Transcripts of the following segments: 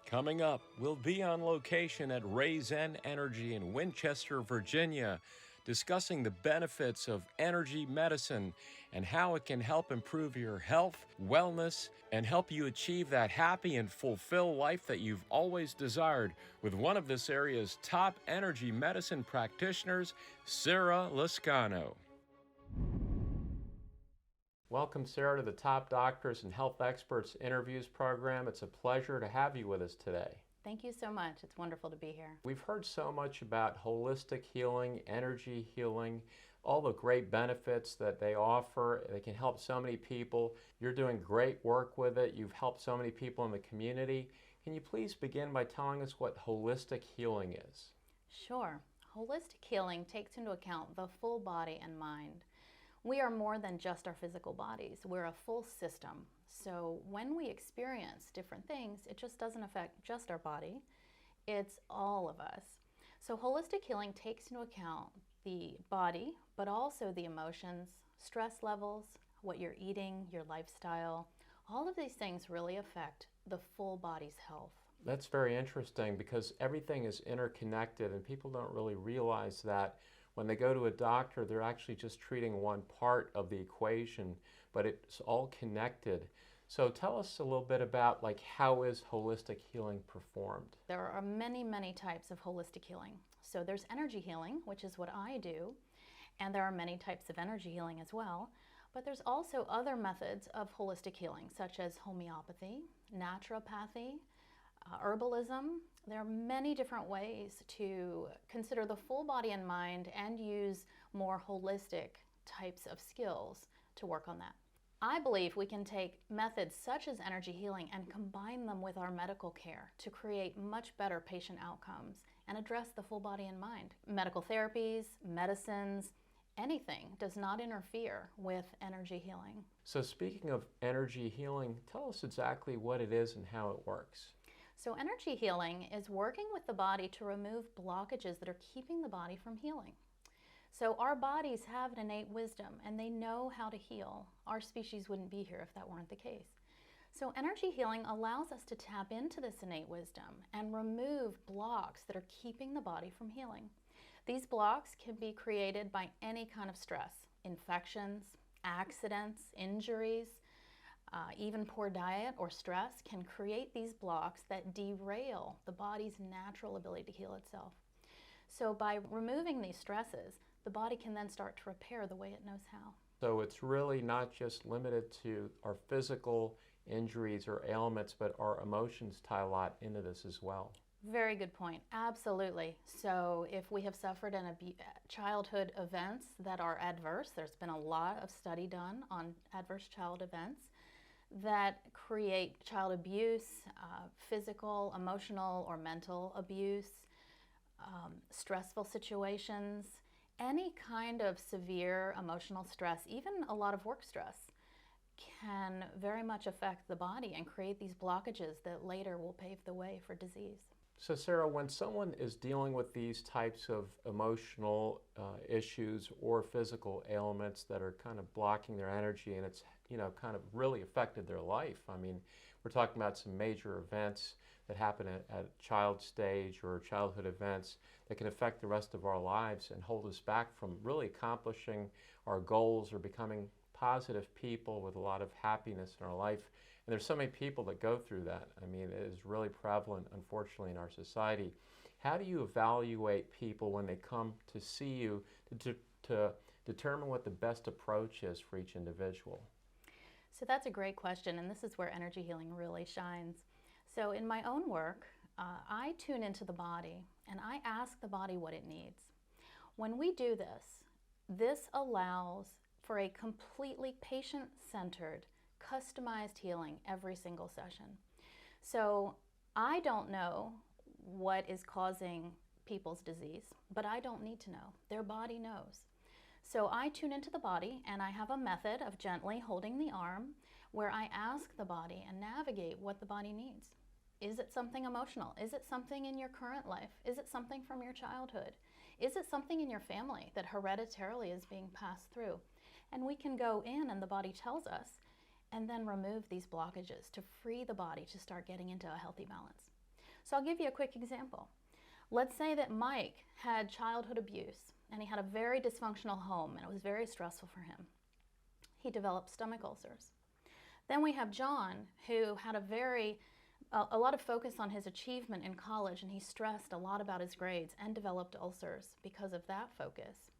Coming up, we'll be on location at Ray Zen Energy in Winchester, Virginia, discussing the benefits of energy medicine and how it can help improve your health, wellness, and help you achieve that happy and fulfilled life that you've always desired with one of this area's top energy medicine practitioners, Sarah Lascano. Welcome, Sarah, to the Top Doctors and Health Experts Interviews program. It's a pleasure to have you with us today. Thank you so much. It's wonderful to be here. We've heard so much about holistic healing, energy healing, all the great benefits that they offer. They can help so many people. You're doing great work with it. You've helped so many people in the community. Can you please begin by telling us what holistic healing is? Sure. Holistic healing takes into account the full body and mind. We are more than just our physical bodies. We're a full system. So when we experience different things, it just doesn't affect just our body. It's all of us. So holistic healing takes into account the body, but also the emotions, stress levels, what you're eating, your lifestyle. All of these things really affect the full body's health. That's very interesting because everything is interconnected and people don't really realize that. When they go to a doctor, they're actually just treating one part of the equation, but it's all connected. So tell us a little bit about how is holistic healing performed? There are many, many types of holistic healing. So there's energy healing, which is what I do, and there are many types of energy healing as well. But there's also other methods of holistic healing, such as homeopathy, naturopathy, herbalism. There are many different ways to consider the full body and mind and use more holistic types of skills to work on that. I believe we can take methods such as energy healing and combine them with our medical care to create much better patient outcomes and address the full body and mind. Medical therapies, medicines, anything does not interfere with energy healing. So speaking of energy healing, tell us exactly what it is and how it works. So energy healing is working with the body to remove blockages that are keeping the body from healing. So our bodies have an innate wisdom and they know how to heal. Our species wouldn't be here if that weren't the case. So energy healing allows us to tap into this innate wisdom and remove blocks that are keeping the body from healing. These blocks can be created by any kind of stress, infections, accidents, injuries. Even poor diet or stress can create these blocks that derail the body's natural ability to heal itself. So by removing these stresses, the body can then start to repair the way it knows how. So it's really not just limited to our physical injuries or ailments, but our emotions tie a lot into this as well. Very good point. Absolutely. So if we have suffered an childhood events that are adverse, there's been a lot of study done on adverse child events that create child abuse, physical, emotional, or mental abuse, stressful situations, any kind of severe emotional stress, even a lot of work stress, can very much affect the body and create these blockages that later will pave the way for disease. So Sarah, when someone is dealing with these types of emotional issues or physical ailments that are kind of blocking their energy and it's kind of really affected their life. I mean, we're talking about some major events that happen at child stage or childhood events that can affect the rest of our lives and hold us back from really accomplishing our goals or becoming positive people with a lot of happiness in our life. And there's so many people that go through that. I mean, it is really prevalent, unfortunately, in our society. How do you evaluate people when they come to see you to determine what the best approach is for each individual? So that's a great question, and this is where energy healing really shines. So in my own work, I tune into the body and I ask the body what it needs. When we do this, this allows for a completely patient-centered, customized healing every single session. So I don't know what is causing people's disease, but I don't need to know. Their body knows. So I tune into the body and I have a method of gently holding the arm where I ask the body and navigate what the body needs. Is it something emotional? Is it something in your current life? Is it something from your childhood? Is it something in your family that hereditarily is being passed through? And we can go in and the body tells us and then remove these blockages to free the body to start getting into a healthy balance. So I'll give you a quick example. Let's say that Mike had childhood abuse and he had a very dysfunctional home and it was very stressful for him. He developed stomach ulcers. Then we have John, who had a lot of focus on his achievement in college, and he stressed a lot about his grades and developed ulcers because of that focus.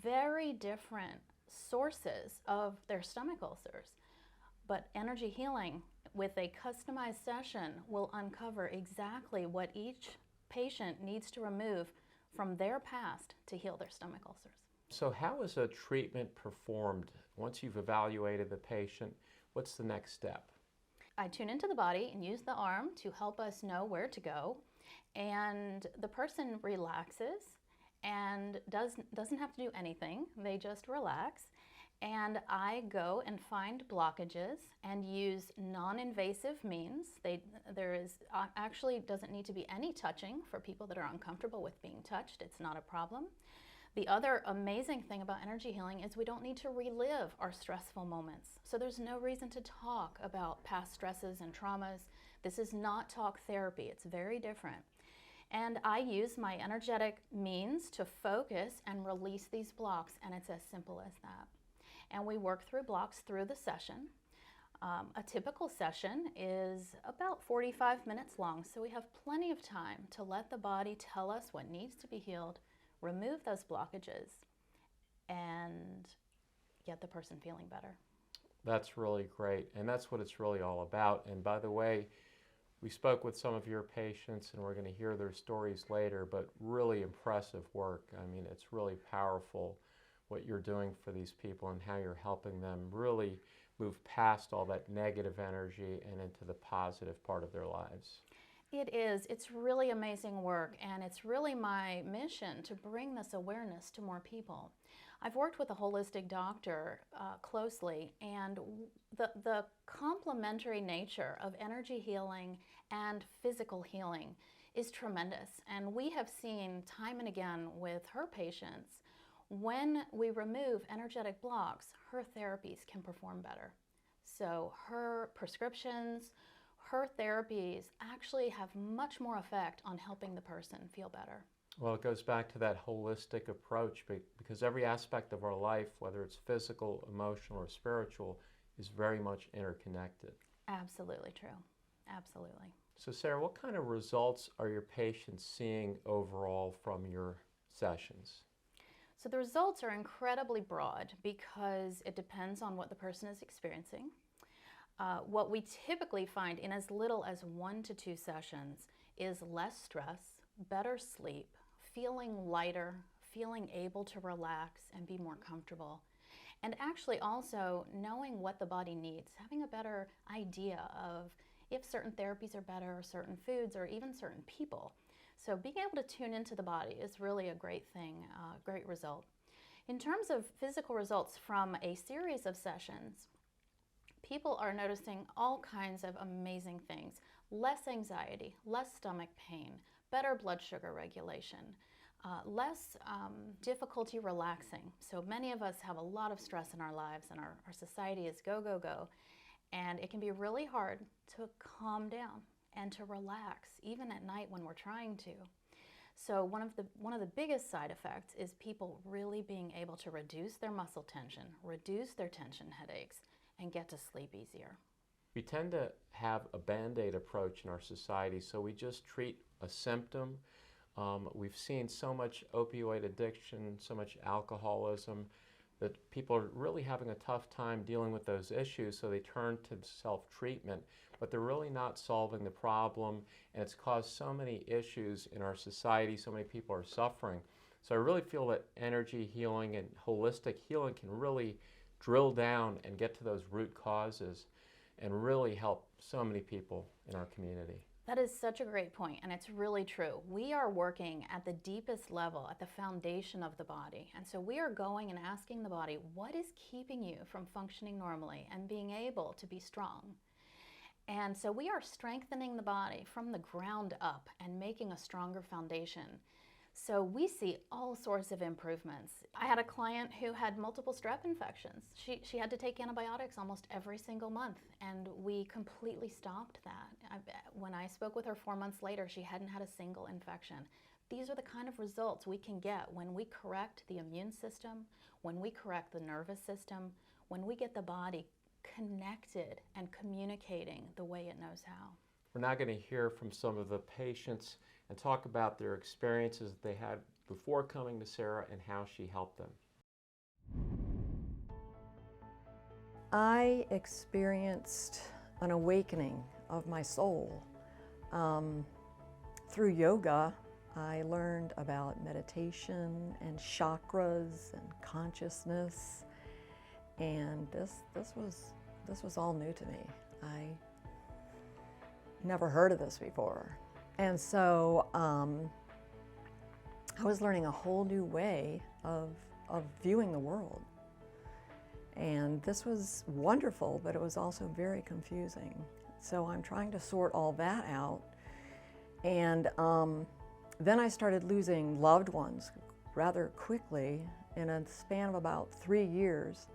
Very different sources of their stomach ulcers, but energy healing with a customized session will uncover exactly what each patient needs to remove from their past to heal their stomach ulcers. So how is a treatment performed? Once you've evaluated the patient, what's the next step? I tune into the body and use the arm to help us know where to go, and the person relaxes and doesn't have to do anything. They just relax, and I go and find blockages and use non-invasive means. Actually doesn't need to be any touching for people that are uncomfortable with being touched. It's not a problem. The other amazing thing about energy healing is we don't need to relive our stressful moments. So there's no reason to talk about past stresses and traumas. This is not talk therapy. It's very different. And I use my energetic means to focus and release these blocks, and it's as simple as that. And we work through blocks through the session. A typical session is about 45 minutes long, so we have plenty of time to let the body tell us what needs to be healed, remove those blockages, and get the person feeling better. That's really great, and that's what it's really all about. And by the way, we spoke with some of your patients, and we're going to hear their stories later, but really impressive work. I mean, it's really powerful what you're doing for these people and how you're helping them really move past all that negative energy and into the positive part of their lives. It is. It's really amazing work, and it's really my mission to bring this awareness to more people. I've worked with a holistic doctor closely, and the complementary nature of energy healing and physical healing is tremendous. And we have seen time and again with her patients, when we remove energetic blocks, her therapies can perform better. So her prescriptions, her therapies actually have much more effect on helping the person feel better. Well, it goes back to that holistic approach, because every aspect of our life, whether it's physical, emotional, or spiritual, is very much interconnected. Absolutely true. Absolutely. So Sarah, what kind of results are your patients seeing overall from your sessions? So the results are incredibly broad because it depends on what the person is experiencing. What we typically find in as little as 1 to 2 sessions is less stress, better sleep, feeling lighter, feeling able to relax and be more comfortable, and actually also knowing what the body needs, having a better idea of if certain therapies are better, or certain foods, or even certain people. So being able to tune into the body is really a great thing, great result. In terms of physical results from a series of sessions, people are noticing all kinds of amazing things. Less anxiety, less stomach pain, better blood sugar regulation, less difficulty relaxing. So many of us have a lot of stress in our lives, and our society is go, go, go. And it can be really hard to calm down and to relax, even at night when we're trying to. So one of the biggest side effects is people really being able to reduce their muscle tension, reduce their tension headaches, and get to sleep easier. We tend to have a Band-Aid approach in our society, so we just treat a symptom. We've seen so much opioid addiction, so much alcoholism, that people are really having a tough time dealing with those issues, so they turn to self-treatment, but they're really not solving the problem, and it's caused so many issues in our society. So many people are suffering. So I really feel that energy healing and holistic healing can really drill down and get to those root causes and really help so many people in our community. That is such a great point, and it's really true. We are working at the deepest level, at the foundation of the body. And so we are going and asking the body, what is keeping you from functioning normally and being able to be strong? And so we are strengthening the body from the ground up and making a stronger foundation. So we see all sorts of improvements. I had a client who had multiple strep infections. She had to take antibiotics almost every single month, and we completely stopped that. When I spoke with her 4 months later, she hadn't had a single infection. These are the kind of results we can get when we correct the immune system, when we correct the nervous system, when we get the body connected and communicating the way it knows how. We're now going to hear from some of the patients and talk about their experiences they had before coming to Sarah and how she helped them. I experienced an awakening of my soul. Through yoga, I learned about meditation and chakras and consciousness, and this was all new to me. I never heard of this before. And so I was learning a whole new way of viewing the world. And this was wonderful, but it was also very confusing. So I'm trying to sort all that out. And then I started losing loved ones rather quickly. In a span of about 3 years,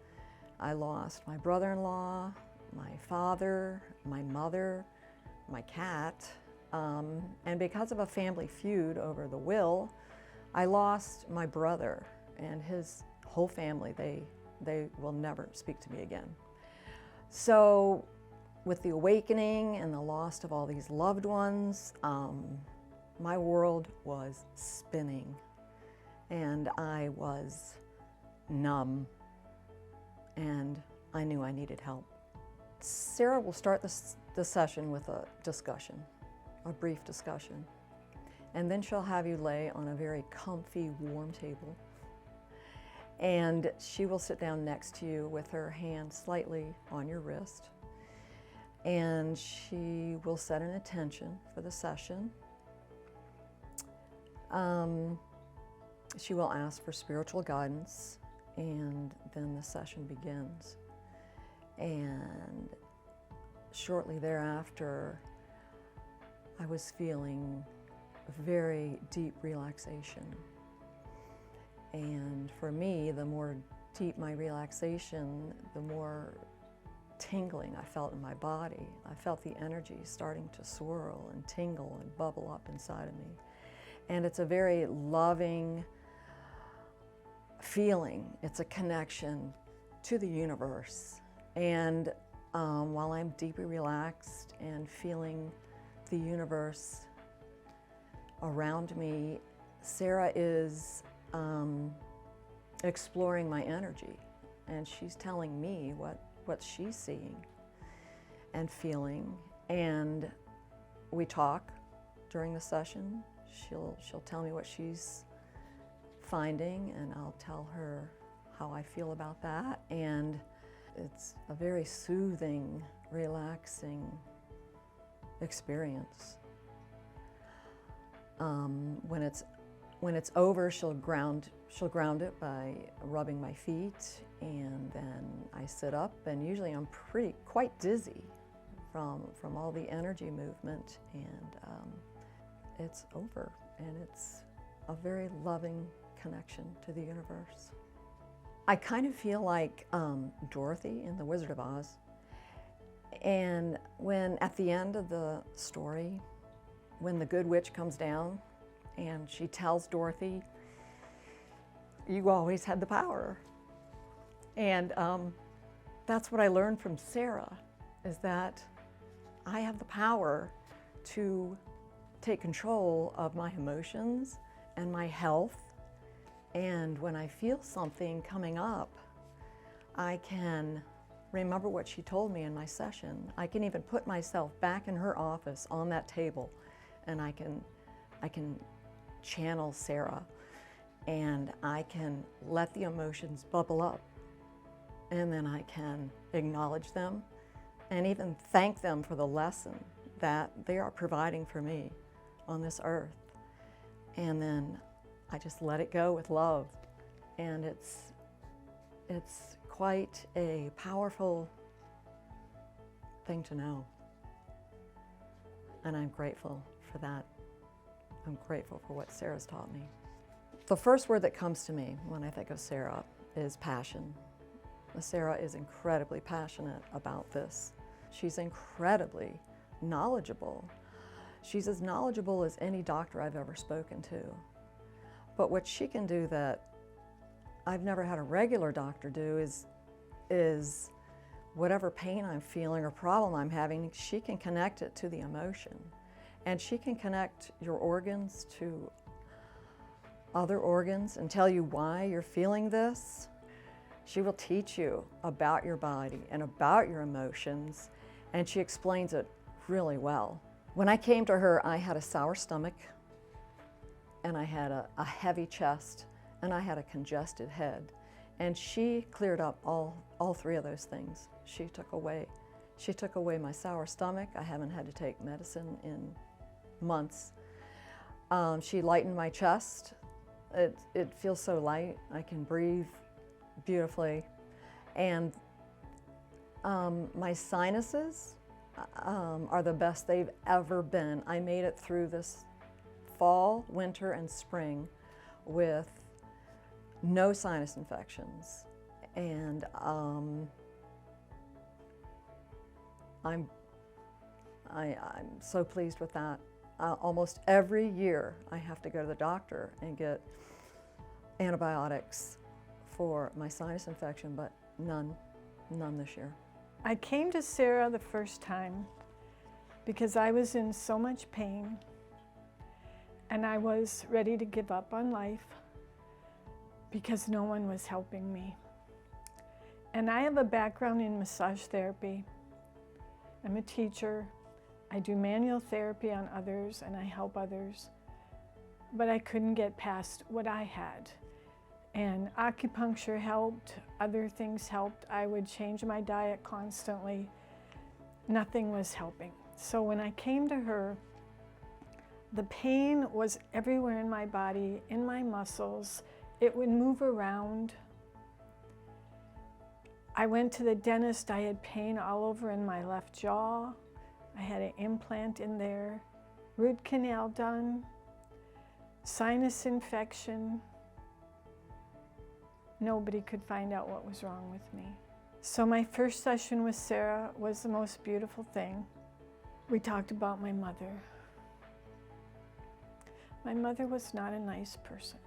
I lost my brother-in-law, my father, my mother, my cat, and because of a family feud over the will, I lost my brother and his whole family. They will never speak to me again. So with the awakening and the loss of all these loved ones, my world was spinning and I was numb and I knew I needed help. Sarah will start the session with a discussion, a brief discussion, and then she'll have you lay on a very comfy, warm table. And she will sit down next to you with her hand slightly on your wrist. And she will set an intention for the session. She will ask for spiritual guidance, and then the session begins. And shortly thereafter, I was feeling very deep relaxation. And for me, the more deep my relaxation, the more tingling I felt in my body. I felt the energy starting to swirl and tingle and bubble up inside of me. And it's a very loving feeling. It's a connection to the universe. And while I'm deeply relaxed and feeling the universe around me, Sarah is exploring my energy, and she's telling me what she's seeing and feeling. And we talk during the session. She'll tell me what she's finding, and I'll tell her how I feel about that. And it's a very soothing, relaxing experience. When it's over, she'll ground it by rubbing my feet, and then I sit up, and usually I'm quite dizzy from all the energy movement, and it's over, and it's a very loving connection to the universe. I kind of feel like Dorothy in The Wizard of Oz, and when at the end of the story, when the good witch comes down and she tells Dorothy, "You always had the power." And that's what I learned from Sarah, is that I have the power to take control of my emotions and my health. And when I feel something coming up, I can remember what she told me in my session. I can even put myself back in her office on that table, and I can channel Sarah, and I can let the emotions bubble up, and then I can acknowledge them and even thank them for the lesson that they are providing for me on this earth. And then I just let it go with love, and it's quite a powerful thing to know, and I'm grateful for that. I'm grateful for what Sarah's taught me. The first word that comes to me when I think of Sarah is passion. Sarah is incredibly passionate about this. She's incredibly knowledgeable. She's as knowledgeable as any doctor I've ever spoken to. But what she can do that I've never had a regular doctor do is whatever pain I'm feeling or problem I'm having, she can connect it to the emotion. And she can connect your organs to other organs and tell you why you're feeling this. She will teach you about your body and about your emotions, and she explains it really well. When I came to her, I had a sour stomach, and I had a heavy chest, and I had a congested head. And she cleared up all three of those things. She took away my sour stomach. I haven't had to take medicine in months. She lightened my chest. It feels so light. I can breathe beautifully. And my sinuses are the best they've ever been. I made it through this fall, winter, and spring with no sinus infections. And I'm so pleased with that. Almost every year I have to go to the doctor and get antibiotics for my sinus infection, but none this year. I came to Sarah the first time because I was in so much pain and I was ready to give up on life because no one was helping me. And I have a background in massage therapy. I'm a teacher. I do manual therapy on others and I help others, but I couldn't get past what I had. And acupuncture helped, other things helped. I would change my diet constantly. Nothing was helping. So when I came to her, the pain was everywhere in my body, in my muscles. It would move around. I went to the dentist. I had pain all over in my left jaw. I had an implant in there, root canal done, sinus infection. Nobody could find out what was wrong with me. So my first session with Sarah was the most beautiful thing. We talked about my mother. My mother was not a nice person.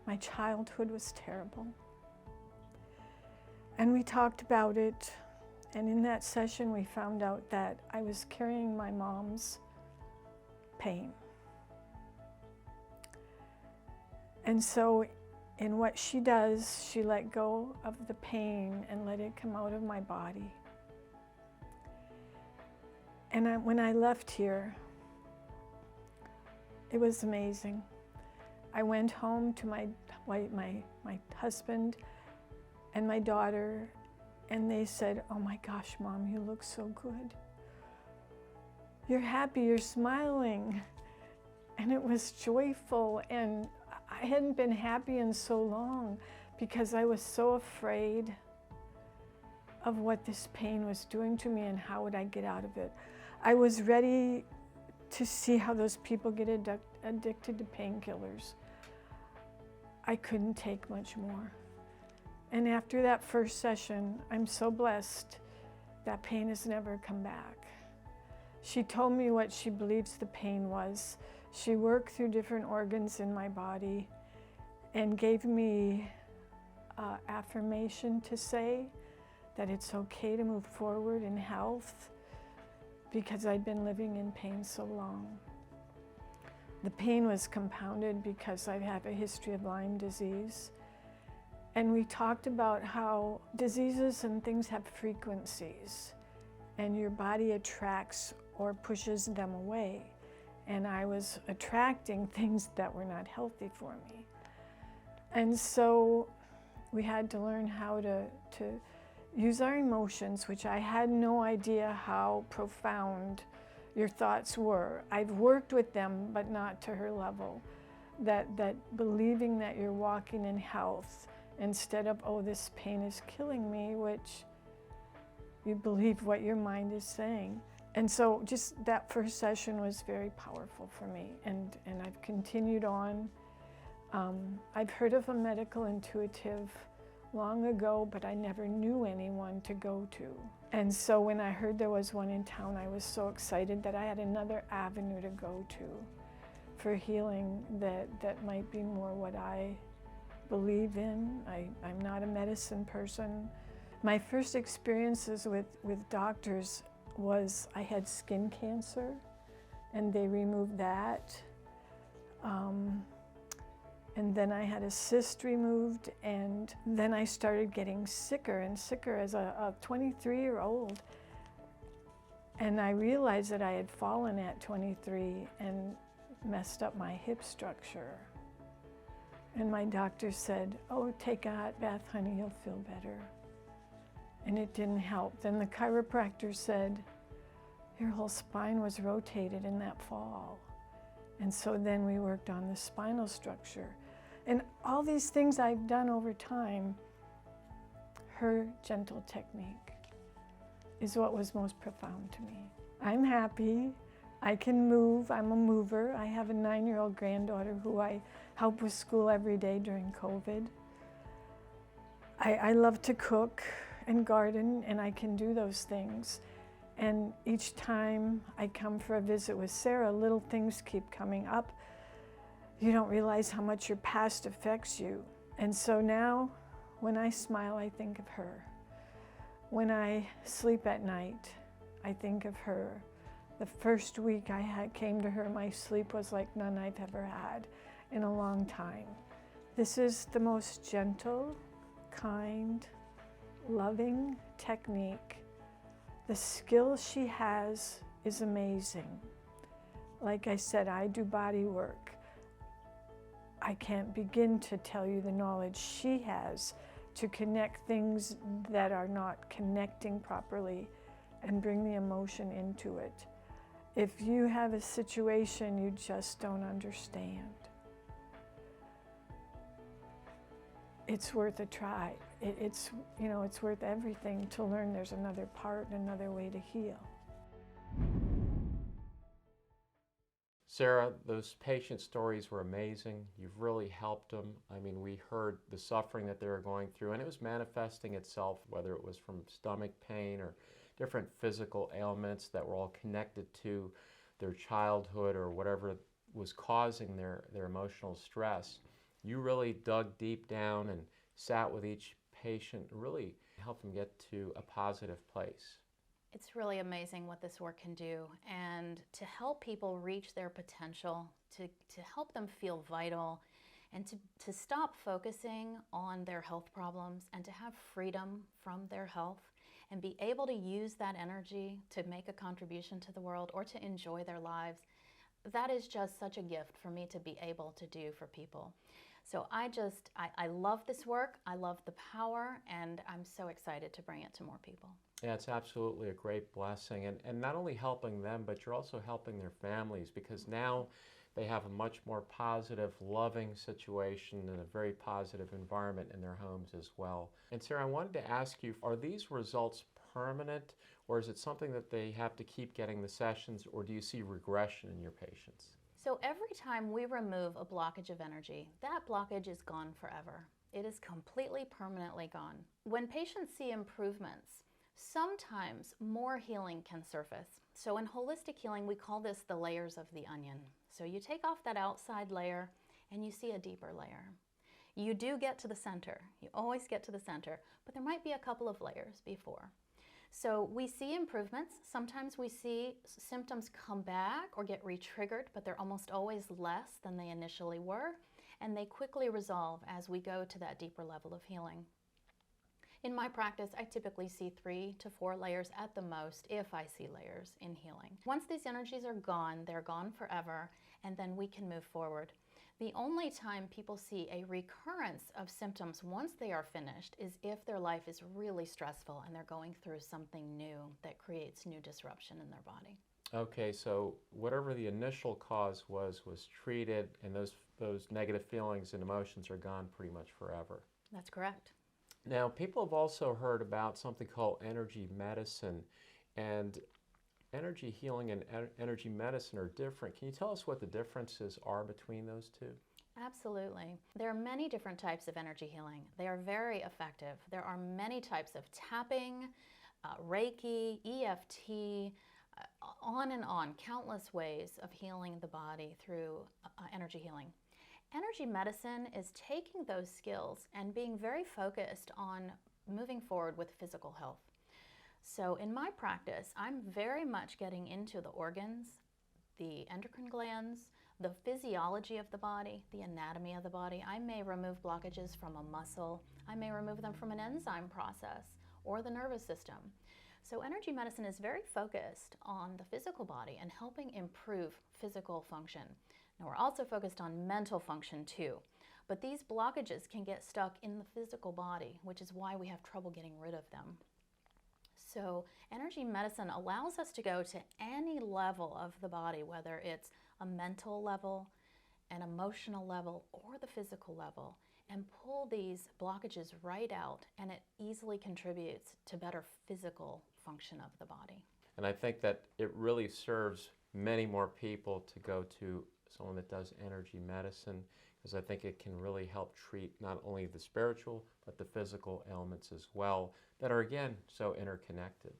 My childhood was terrible. And we talked about it, and in that session we found out that I was carrying my mom's pain. And so in what she does, she let go of the pain and let it come out of my body. And when I left here, it was amazing. I went home to my husband and my daughter, and they said, "Oh my gosh, Mom, you look so good. You're happy, you're smiling." And it was joyful, and I hadn't been happy in so long because I was so afraid of what this pain was doing to me and how would I get out of it. I was ready to see how those people get addicted to painkillers. I couldn't take much more. And after that first session, I'm so blessed that pain has never come back. She told me what she believes the pain was. She worked through different organs in my body and gave me affirmation to say that it's okay to move forward in health because I'd been living in pain so long. The pain was compounded because I have a history of Lyme disease. And we talked about how diseases and things have frequencies, and your body attracts or pushes them away. And I was attracting things that were not healthy for me. And so we had to learn how to use our emotions, which I had no idea how profound your thoughts were. I've worked with them, but not to her level. That believing that you're walking in health instead of, oh, this pain is killing me, which you believe what your mind is saying. And so just that first session was very powerful for me, and I've continued on. I've heard of a medical intuitive long ago, but I never knew anyone to go to. And so when I heard there was one in town, I was so excited that I had another avenue to go to for healing that might be more what I believe in. I'm not a medicine person. My first experiences with doctors was I had skin cancer, and they removed that. And then I had a cyst removed, and then I started getting sicker and sicker as a 23-year-old. And I realized that I had fallen at 23 and messed up my hip structure. And my doctor said, "Oh, take a hot bath, honey, you'll feel better." And it didn't help. Then the chiropractor said, "Your whole spine was rotated in that fall." And so then we worked on the spinal structure. And all these things I've done over time, her gentle technique is what was most profound to me. I'm happy. I can move. I'm a mover. I have a 9-year-old granddaughter who I help with school every day during COVID. I love to cook and garden, and I can do those things. And each time I come for a visit with Sarah, little things keep coming up. You don't realize how much your past affects you. And so now, when I smile, I think of her. When I sleep at night, I think of her. The first week I came to her, my sleep was like none I've ever had in a long time. This is the most gentle, kind, loving technique. The skill she has is amazing. Like I said, I do body work. I can't begin to tell you the knowledge she has to connect things that are not connecting properly and bring the emotion into it. If you have a situation you just don't understand, it's worth a try. It's worth everything to learn there's another part, another way to heal. Sarah, those patient stories were amazing. You've really helped them. I mean, we heard the suffering that they were going through, and it was manifesting itself, whether it was from stomach pain or different physical ailments that were all connected to their childhood or whatever was causing their emotional stress. You really dug deep down and sat with each patient, really helped them get to a positive place. It's really amazing what this work can do, and to help people reach their potential, to help them feel vital, and to stop focusing on their health problems and to have freedom from their health and be able to use that energy to make a contribution to the world or to enjoy their lives. That is just such a gift for me to be able to do for people. So I love this work, I love the power, and I'm so excited to bring it to more people. Yeah, it's absolutely a great blessing, and not only helping them, but you're also helping their families, because now they have a much more positive, loving situation and a very positive environment in their homes as well. And Sarah, I wanted to ask you, are these results permanent, or is it something that they have to keep getting the sessions, or do you see regression in your patients? So every time we remove a blockage of energy, that blockage is gone forever. It is completely permanently gone. When patients see improvements, sometimes more healing can surface. So in holistic healing, we call this the layers of the onion. So you take off that outside layer and you see a deeper layer. You do get to the center. You always get to the center, but there might be a couple of layers before. So we see improvements. Sometimes we see symptoms come back or get re-triggered, but they're almost always less than they initially were, and they quickly resolve as we go to that deeper level of healing. In my practice, I typically see 3 to 4 layers at the most, if I see layers in healing. Once these energies are gone, they're gone forever, and then we can move forward. The only time people see a recurrence of symptoms once they are finished is if their life is really stressful and they're going through something new that creates new disruption in their body. Okay, so whatever the initial cause was treated, and those negative feelings and emotions are gone pretty much forever. That's correct. Now, people have also heard about something called energy medicine, and energy healing and energy medicine are different. Can you tell us what the differences are between those two? Absolutely. There are many different types of energy healing. They are very effective. There are many types of tapping, Reiki, EFT, on and on, countless ways of healing the body through energy healing. Energy medicine is taking those skills and being very focused on moving forward with physical health. So in my practice, I'm very much getting into the organs, the endocrine glands, the physiology of the body, the anatomy of the body. I may remove blockages from a muscle. I may remove them from an enzyme process or the nervous system. So energy medicine is very focused on the physical body and helping improve physical function. Now we're also focused on mental function too, but these blockages can get stuck in the physical body, which is why we have trouble getting rid of them. So energy medicine allows us to go to any level of the body, whether it's a mental level, an emotional level, or the physical level, and pull these blockages right out, and it easily contributes to better physical function of the body. And I think that it really serves many more people to go to someone that does energy medicine, because I think it can really help treat not only the spiritual, but the physical ailments as well, that are again so interconnected.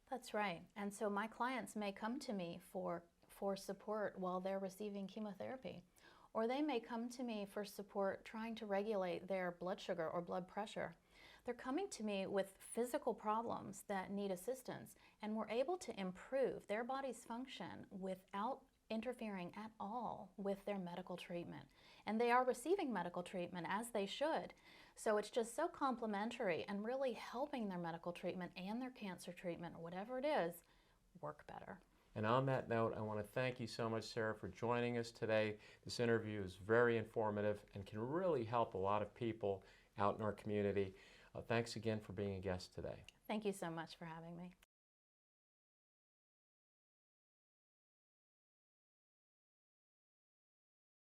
That's right. And so my clients may come to me for support while they're receiving chemotherapy, or they may come to me for support trying to regulate their blood sugar or blood pressure. They're coming to me with physical problems that need assistance, and we're able to improve their body's function without interfering at all with their medical treatment. And they are receiving medical treatment as they should. So it's just so complementary and really helping their medical treatment and their cancer treatment, or whatever it is, work better. And on that note, I want to thank you so much, Sarah, for joining us today. This interview is very informative and can really help a lot of people out in our community. Thanks again for being a guest today. Thank you so much for having me.